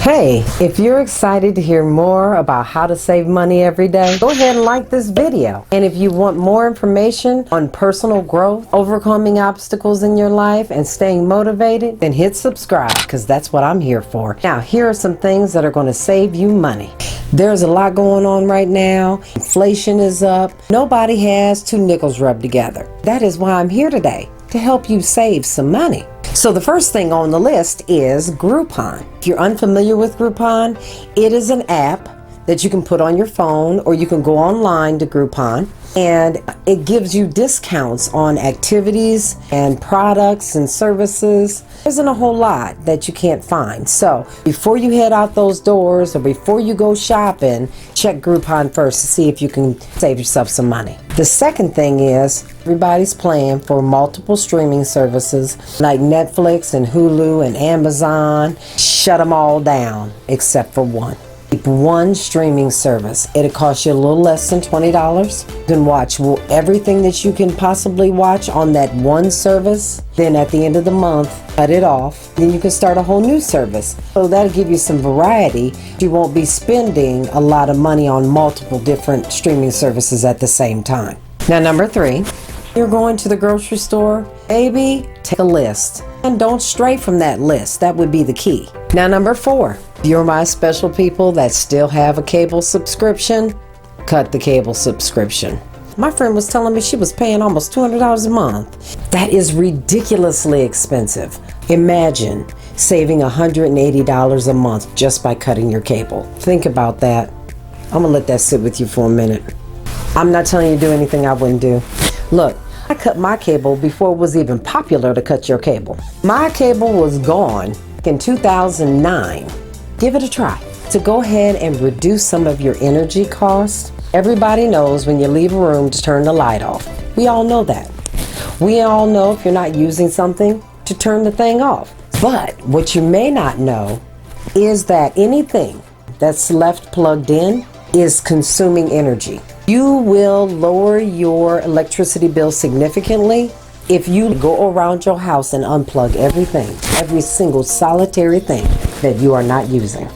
Hey, if you're excited to hear more about how to save money every day, go ahead and like this video. And if you want more information on personal growth, overcoming obstacles in your life, and staying motivated, then hit subscribe, because that's what I'm here for. Now, here are some things that are going to save you money. There's a lot going on right now. Inflation is up. Nobody has two nickels rubbed together. That is why I'm here today, to help you save some money. So the first thing on the list is Groupon. If you're unfamiliar with Groupon, it is an app that you can put on your phone, or you can go online to Groupon, and it gives you discounts on activities and products and services. There isn't a whole lot that you can't find. So before you head out those doors or before you go shopping, check Groupon first to see if you can save yourself some money. The second thing is everybody's paying for multiple streaming services like Netflix and Hulu and Amazon. Shut them all down except for one. Keep one streaming service. It'll cost you a little less than $20. You can watch everything that you can possibly watch on that one service. Then at the end of the month, cut it off. Then you can start a whole new service. So that'll give you some variety. You won't be spending a lot of money on multiple different streaming services at the same time. Now, number 3, you're going to the grocery store, baby, take a list. And don't stray from that list. That would be the key. Now, number 4, you're my special people that still have a cable subscription, cut the cable subscription. My friend was telling me she was paying almost $200 a month. That is ridiculously expensive. Imagine saving $180 a month just by cutting your cable. Think about that. I'm gonna let that sit with you for a minute. I'm not telling you to do anything I wouldn't do. Look, I cut my cable before it was even popular to cut your cable. My cable was gone in 2009. Give it a try. To go ahead and reduce some of your energy costs, everybody knows when you leave a room to turn the light off. We all know that. We all know if you're not using something to turn the thing off. But what you may not know is that anything that's left plugged in is consuming energy. You will lower your electricity bill significantly if you go around your house and unplug everything, every single solitary thing that you are not using.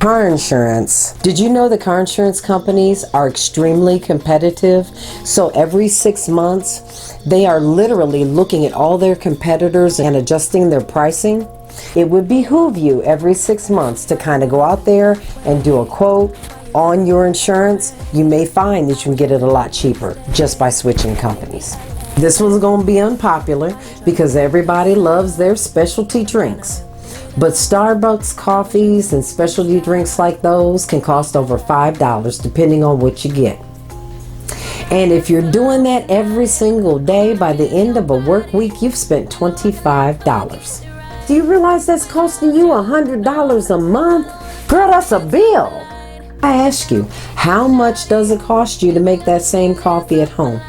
Car insurance. Did you know the car insurance companies are extremely competitive? So every 6 months, they are literally looking at all their competitors and adjusting their pricing. It would behoove you every 6 months to kind of go out there and do a quote on your insurance. You may find that you can get it a lot cheaper just by switching companies. This one's going to be unpopular because everybody loves their specialty drinks. But Starbucks coffees and specialty drinks like those can cost over $5 depending on what you get. And if you're doing that every single day, by the end of a work week, you've spent $25. Do you realize that's costing you $100 a month? Girl, that's a bill. I ask you, how much does it cost you to make that same coffee at home?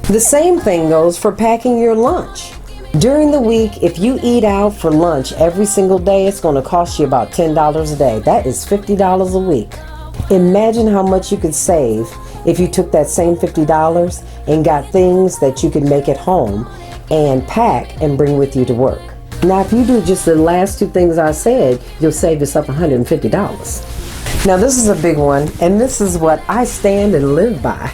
The same thing goes for packing your lunch. During the week, if you eat out for lunch every single day, it's going to cost you about $10 a day. That is $50 a week. Imagine how much you could save if you took that same $50 and got things that you could make at home and pack and bring with you to work. Now, if you do just the last 2 things I said, you'll save yourself $150. Now, this is a big one, and this is what I stand and live by.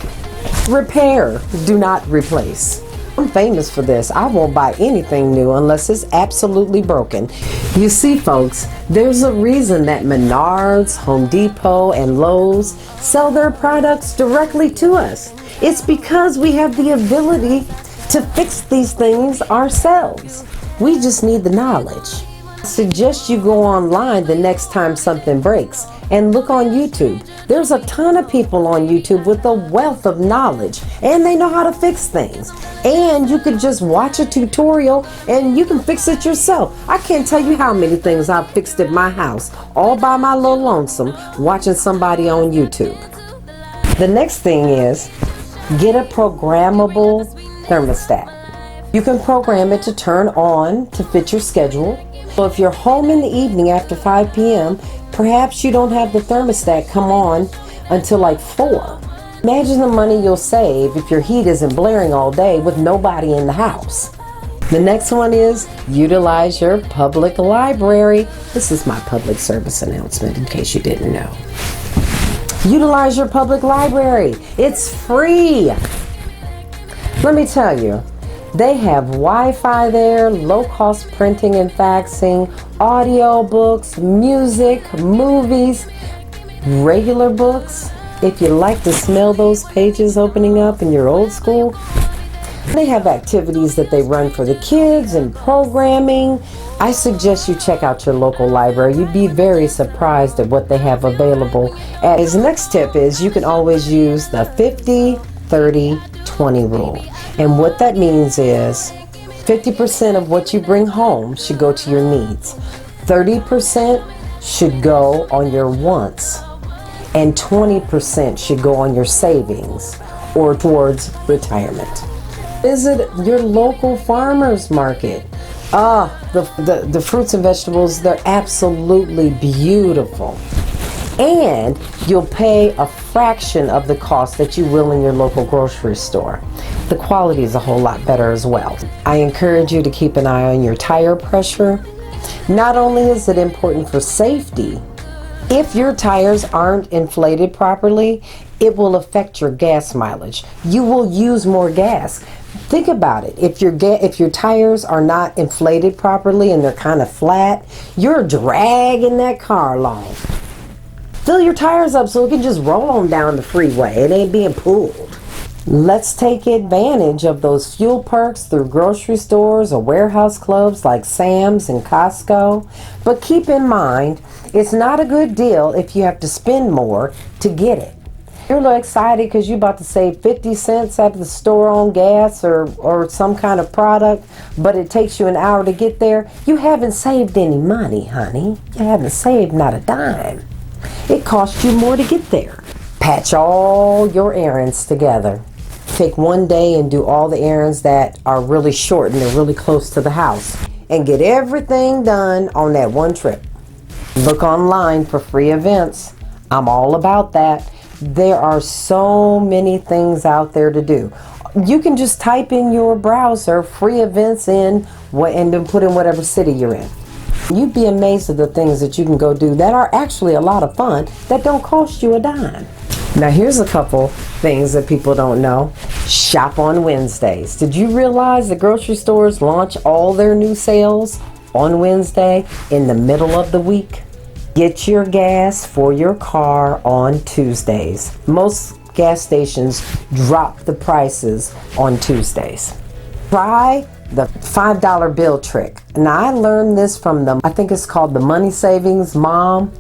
Repair, do not replace. I'm famous for this. I won't buy anything new unless it's absolutely broken. You see, folks, there's a reason that Menards, Home Depot, and Lowe's sell their products directly to us. It's because we have the ability to fix these things ourselves. We just need the knowledge. I suggest you go online the next time something breaks and look on YouTube. There's a ton of people on YouTube with a wealth of knowledge, and they know how to fix things. And you could just watch a tutorial and you can fix it yourself. I can't tell you how many things I've fixed at my house, all by my little lonesome, watching somebody on YouTube. The next thing is, get a programmable thermostat. You can program it to turn on to fit your schedule. So if you're home in the evening after 5 p.m., perhaps you don't have the thermostat come on until like 4. Imagine the money you'll save if your heat isn't blaring all day with nobody in the house. The next one is utilize your public library. This is my public service announcement in case you didn't know. Utilize your public library. It's free. Let me tell you, they have Wi-Fi there, low-cost printing and faxing, audio books, music, movies, regular books. If you like to smell those pages opening up in your old school, they have activities that they run for the kids and programming. I suggest you check out your local library. You'd be very surprised at what they have available. As the next tip is you can always use the 50-30-20 rule. And what that means is 50% of what you bring home should go to your needs. 30% should go on your wants. And 20% should go on your savings or towards retirement. Visit your local farmers market. The fruits and vegetables, they're absolutely beautiful. And you'll pay a fraction of the cost that you will in your local grocery store. The quality is a whole lot better as well. I encourage you to keep an eye on your tire pressure. Not only is it important for safety, if your tires aren't inflated properly, it will affect your gas mileage. You will use more gas. Think about it. If your tires are not inflated properly and they're kind of flat, you're dragging that car along. Fill your tires up so it can just roll on down the freeway. It ain't being pulled. Let's take advantage of those fuel perks through grocery stores or warehouse clubs like Sam's and Costco. But keep in mind, it's not a good deal if you have to spend more to get it. You're a little excited because you're about to save 50 cents at the store on gas or some kind of product, but it takes you an hour to get there. You haven't saved any money, honey. You haven't saved not a dime. It costs you more to get there. Patch all your errands together. Take one day and do all the errands that are really short and they're really close to the house. And get everything done on that one trip. Look online for free events. I'm all about that. There are so many things out there to do. You can just type in your browser free events and then put in whatever city you're in. You'd be amazed at the things that you can go do that are actually a lot of fun that don't cost you a dime. Now here's a couple things that people don't know. Shop on Wednesdays. Did you realize the grocery stores launch all their new sales on Wednesday in the middle of the week? Get your gas for your car on Tuesdays. Most gas stations drop the prices on Tuesdays. Try the $5 bill trick. Now I learned this from I think it's called the Money Savings Mom.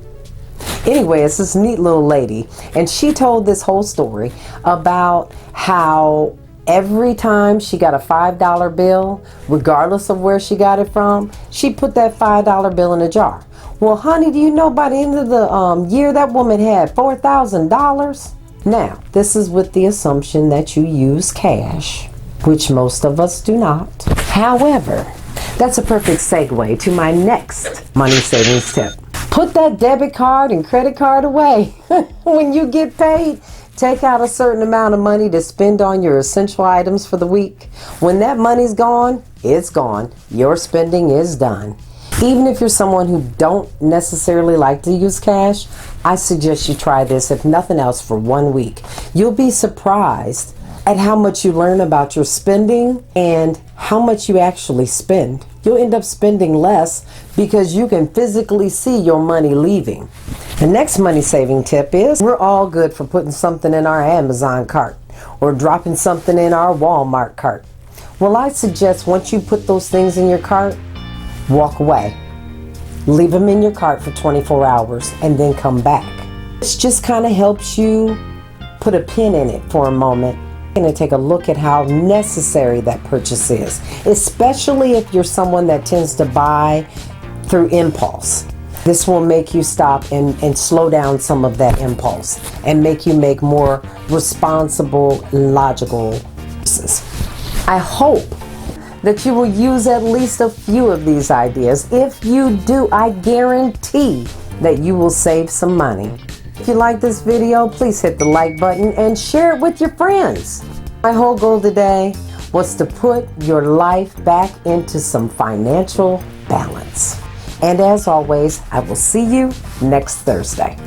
Anyway, it's this neat little lady, and she told this whole story about how every time she got a $5 bill, regardless of where she got it from, she put that $5 bill in a jar. Well, honey, do you know by the end of the year that woman had $4,000? Now, this is with the assumption that you use cash, which most of us do not. However, that's a perfect segue to my next money savings tip. Put that debit card and credit card away. When you get paid, take out a certain amount of money to spend on your essential items for the week. When that money's gone, it's gone. Your spending is done. Even if you're someone who don't necessarily like to use cash, I suggest you try this, if nothing else, for 1 week. You'll be surprised at how much you learn about your spending and how much you actually spend. You'll end up spending less because you can physically see your money leaving. The next money saving tip is we're all good for putting something in our Amazon cart or dropping something in our Walmart cart. Well, I suggest once you put those things in your cart, walk away. Leave them in your cart for 24 hours and then come back. This just kind of helps you put a pin in it for a moment and take a look at how necessary that purchase is, especially if you're someone that tends to buy through impulse. This will make you stop and slow down some of that impulse and make you make more responsible, logical choices. I hope that you will use at least a few of these ideas. If you do, I guarantee that you will save some money. If you like this video, please hit the like button and share it with your friends. My whole goal today was to put your life back into some financial balance. And as always, I will see you next Thursday.